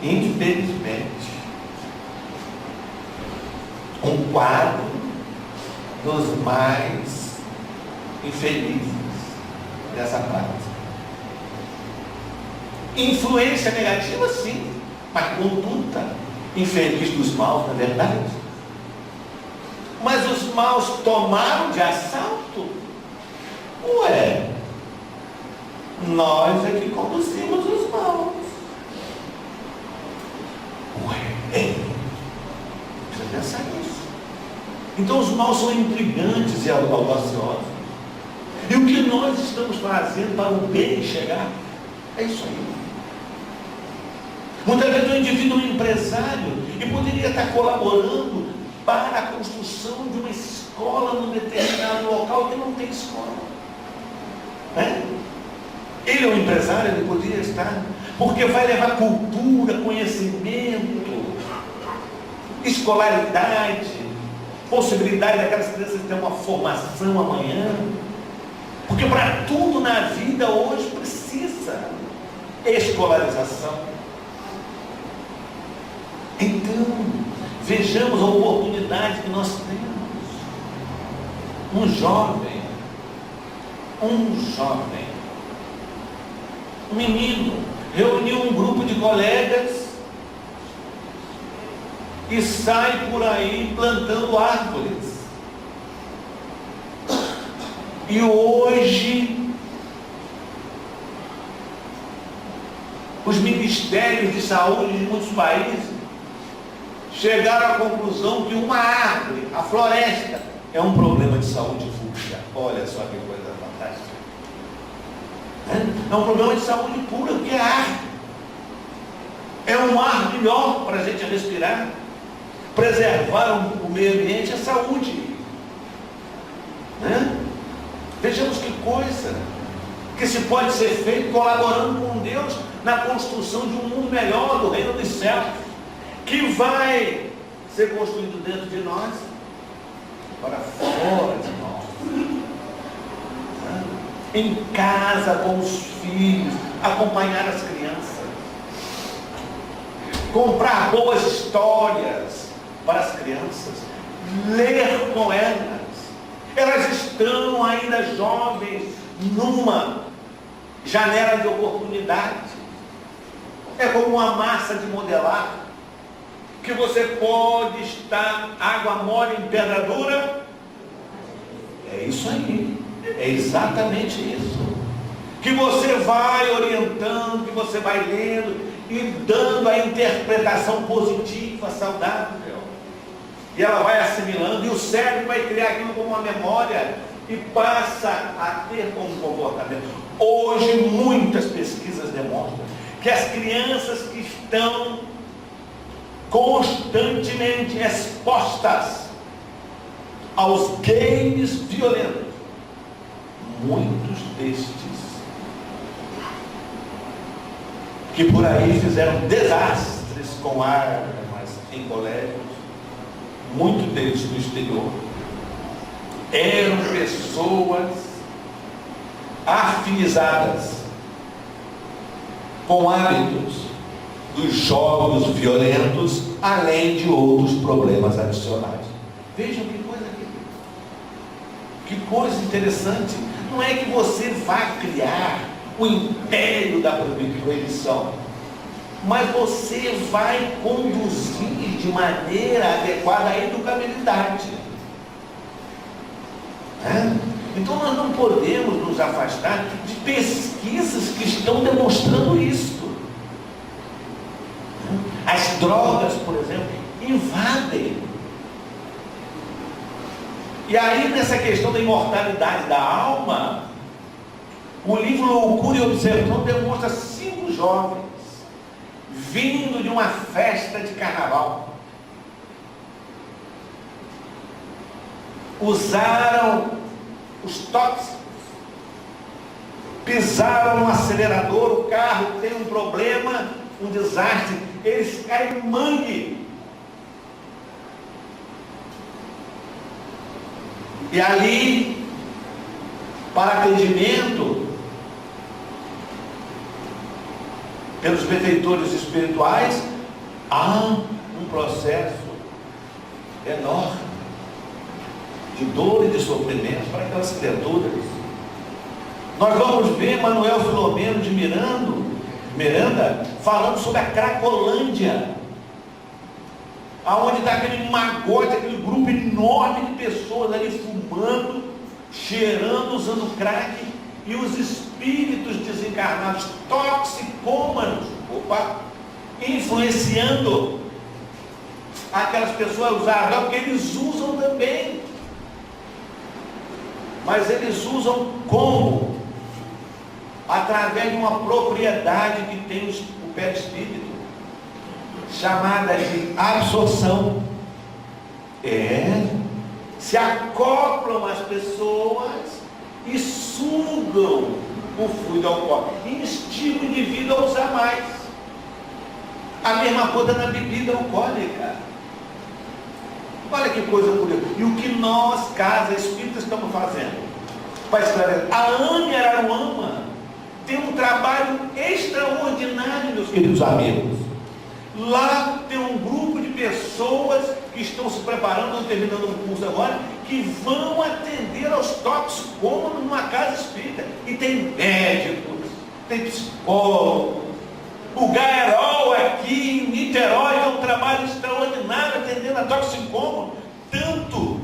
infelizmente, um quadro dos mais infelizes dessa prática. Influência negativa, sim, mas conduta infeliz dos maus, na verdade. Mas os maus tomaram de assalto? Ué, nós é que conduzimos os maus. Ué, precisa pensar nisso. Então os maus são intrigantes e audaciosos. E o que nós estamos fazendo para o bem chegar? É isso aí. Muitas vezes o indivíduo é um empresário e poderia estar colaborando para a construção de uma escola num determinado local que não tem escola. Né? Ele é um empresário, ele poderia estar, porque vai levar cultura, conhecimento, escolaridade, possibilidade daquelas crianças terem uma formação amanhã. Porque para tudo na vida hoje precisa escolarização. Então, vejamos a oportunidade que nós temos. Um jovem, um menino, reuniu um grupo de colegas e sai por aí plantando árvores. E hoje, os ministérios de saúde de muitos países chegaram à conclusão que uma árvore, a floresta, é um problema de saúde pública. Olha só que coisa fantástica. É um problema de saúde pura, porque é ar. É um ar melhor para a gente respirar. Preservar o meio ambiente é saúde. Vejamos que coisa que se pode ser feito colaborando com Deus na construção de um mundo melhor, do reino dos céus, que vai ser construído dentro de nós, para fora de nós. Em casa, com os filhos, acompanhar as crianças, comprar boas histórias para as crianças, ler com elas. Elas estão ainda jovens numa janela de oportunidade. É como uma massa de modelar, que você pode estar água mole em pedra dura. É isso aí, é exatamente isso. Que você vai orientando, que você vai lendo e dando a interpretação positiva, saudável. E ela vai assimilando, e o cérebro vai criar aquilo como uma memória e passa a ter como comportamento. Hoje muitas pesquisas demonstram que as crianças que estão constantemente expostas aos games violentos, muitos destes que por aí fizeram desastres com armas em colégios, muitos deles no exterior, eram pessoas afinizadas com hábitos dos jogos violentos, além de outros problemas adicionais. Vejam que coisa aqui. Que coisa interessante. Não é que você vá criar o império da proibição, mas você vai conduzir de maneira adequada a educabilidade. Então nós não podemos nos afastar de pesquisas que estão demonstrando isso. As drogas, por exemplo, invadem. E aí, nessa questão da imortalidade da alma, o livro Loucura e Obsessão demonstra 5 jovens vindo de uma festa de carnaval. Usaram os tóxicos, pisaram no acelerador, o carro tem um problema, um desastre, eles caem no mangue. E ali, para atendimento pelos benfeitores espirituais, há um processo enorme de dor e de sofrimento para aquelas criaturas. Nós vamos ver Manuel Filomeno de Miranda falando sobre a Cracolândia, aonde está aquele magote, aquele grupo enorme de pessoas ali fumando, cheirando, usando crack, e os espíritos desencarnados, toxicômanos, influenciando aquelas pessoas a usar droga, porque eles usam também. Mas eles usam como? Através de uma propriedade que tem o perispírito, chamada de absorção. Se acoplam as pessoas e sugam o fluido alcoólico, instigam o indivíduo a usar mais. A mesma coisa na bebida alcoólica. Olha que coisa curiosa. E o que nós, Casa Espírita, estamos fazendo? Para esclarecer, a AME Araruama tem um trabalho extraordinário, meus queridos amigos. Lá tem um grupo de pessoas que estão se preparando, estão terminando um curso agora, que vão atender aos toxicômanos numa casa espírita. E tem médicos, tem psicólogos. O Gaerol aqui em Niterói é um trabalho extraordinário atendendo a toxicômano, tanto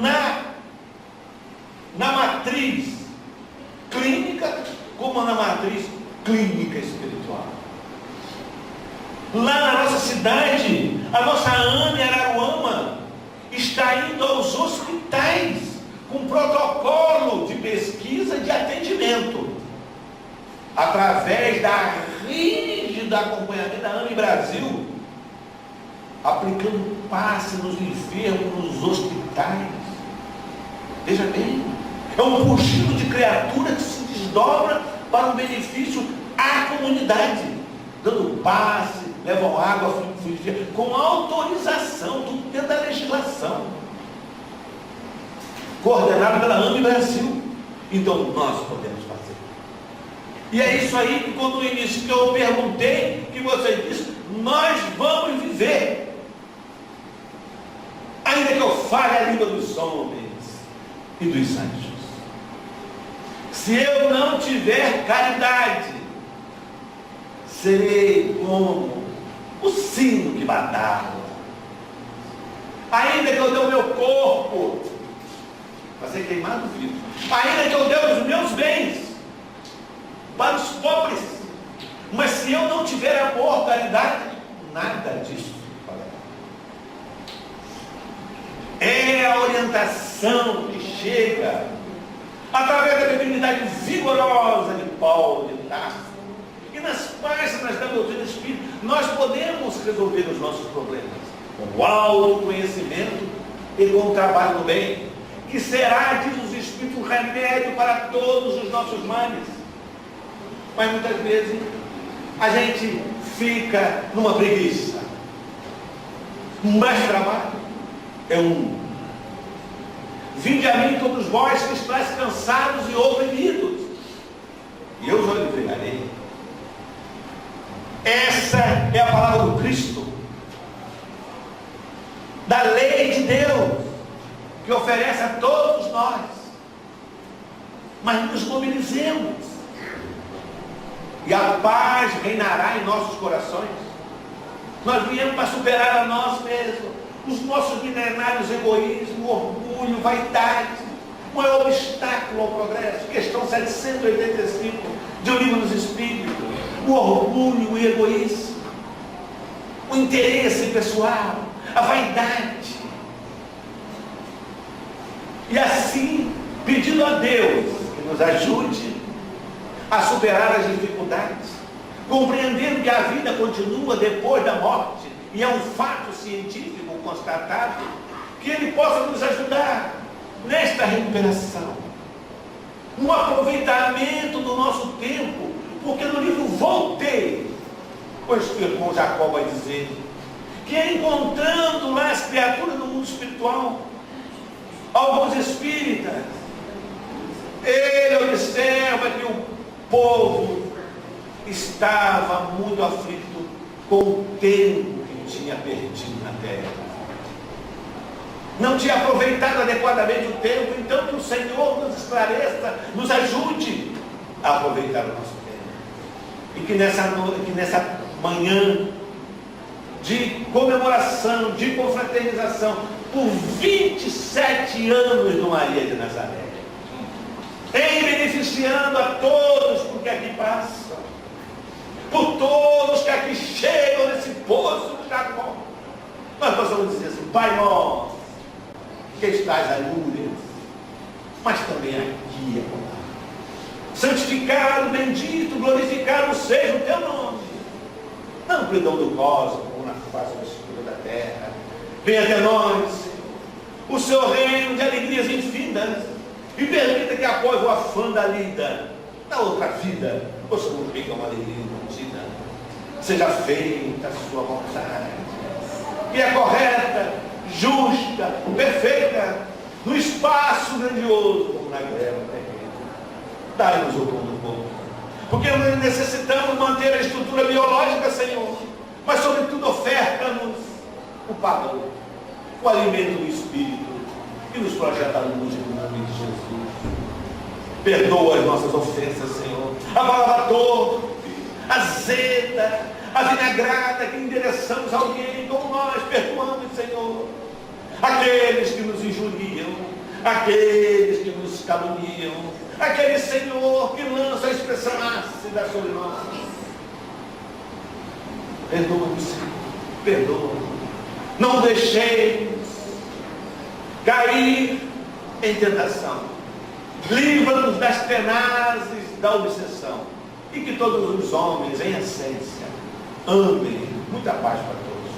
na matriz clínica como na matriz clínica espiritual. Lá na nossa cidade, a nossa AME Araruama está indo aos hospitais com protocolo de pesquisa de atendimento, através da rígida acompanhamento da AME Brasil, aplicando passe nos enfermos, nos hospitais. Veja bem, é um puxilo de criatura que se desdobra para um benefício à comunidade, dando passe, levam água, com autorização, tudo dentro da legislação, coordenado pela AME Brasil. Então nós podemos fazer. E é isso aí que, quando no início que eu perguntei, que você disse, nós vamos viver, ainda que eu fale a língua dos homens e dos anjos. Se eu não tiver caridade, serei como o sino que badala. Ainda que eu dê o meu corpo para ser queimado vivo, ainda que eu dê os meus bens para os pobres, mas se eu não tiver amor, caridade, nada disso valerá. É a orientação que chega através da mediunidade vigorosa de Paulo de Tarso, e nas páginas da doutrina espírita, nós podemos resolver os nossos problemas com o autoconhecimento e com o trabalho no bem, que será, diz os Espíritos, um remédio para todos os nossos males. Mas muitas vezes a gente fica numa preguiça. Mais trabalho é vinde a mim todos vós que estáis cansados e oprimidos, e eu vos aliviarei. Essa é a palavra do Cristo, da lei de Deus, que oferece a todos nós. Mas nos mobilizemos, e a paz reinará em nossos corações. Nós viemos para superar a nós mesmos, os nossos milenários egoísmos, orgulho, vaidade, um obstáculo ao progresso. Questão 785 de O Livro dos Espíritos. O orgulho, o egoísmo, o interesse pessoal, a vaidade. E assim, pedindo a Deus que nos ajude a superar as dificuldades, compreendendo que a vida continua depois da morte, e é um fato científico constatado, que Ele possa nos ajudar nesta recuperação, no aproveitamento do nosso tempo, porque no livro Voltei, o com Jacó vai dizer, que encontrando lá as criaturas do mundo espiritual, alguns espíritas, ele observa que o povo estava muito aflito com o tempo que tinha perdido na terra. Não tinha aproveitado adequadamente o tempo. Então que o Senhor nos esclareça, nos ajude a aproveitar o nosso tempo. E que nessa manhã de comemoração, de confraternização, por 27 anos do Maria de Nazaré, em beneficiando a todos porque aqui passam, por todos que aqui chegam nesse poço de Jacó, nós possamos dizer assim: Pai nosso, que estás além, mas também aqui, santificado, bendito, glorificado seja o teu nome, na amplidão do cosmos, ou na face obscura da terra. Venha até nós o seu reino de alegrias infinitas, e permita que após o afã da lida, da outra vida, possamos ver uma alegria contida. Seja feita a sua vontade, que é correta, justa, perfeita, no espaço grandioso como na guerra terrena. Dai-nos o pão do povo, porque nós necessitamos manter a estrutura biológica, Senhor, mas sobretudo oferta-nos o pão, o alimento do Espírito, que nos projeta a luz no nome de Jesus. Perdoa as nossas ofensas, Senhor, a palavra torpe, azeda, a vinagrada que endereçamos a alguém, como nós perdoamos, Senhor, aqueles que nos injuriam, aqueles que nos caluniam, aquele Senhor que lança a expressão ácida sobre nós. Perdoa-nos, Senhor, perdoa. Não deixemos cair em tentação. Livra-nos das tenazes da obsessão. E que todos os homens, em essência, amem. Muita paz para todos.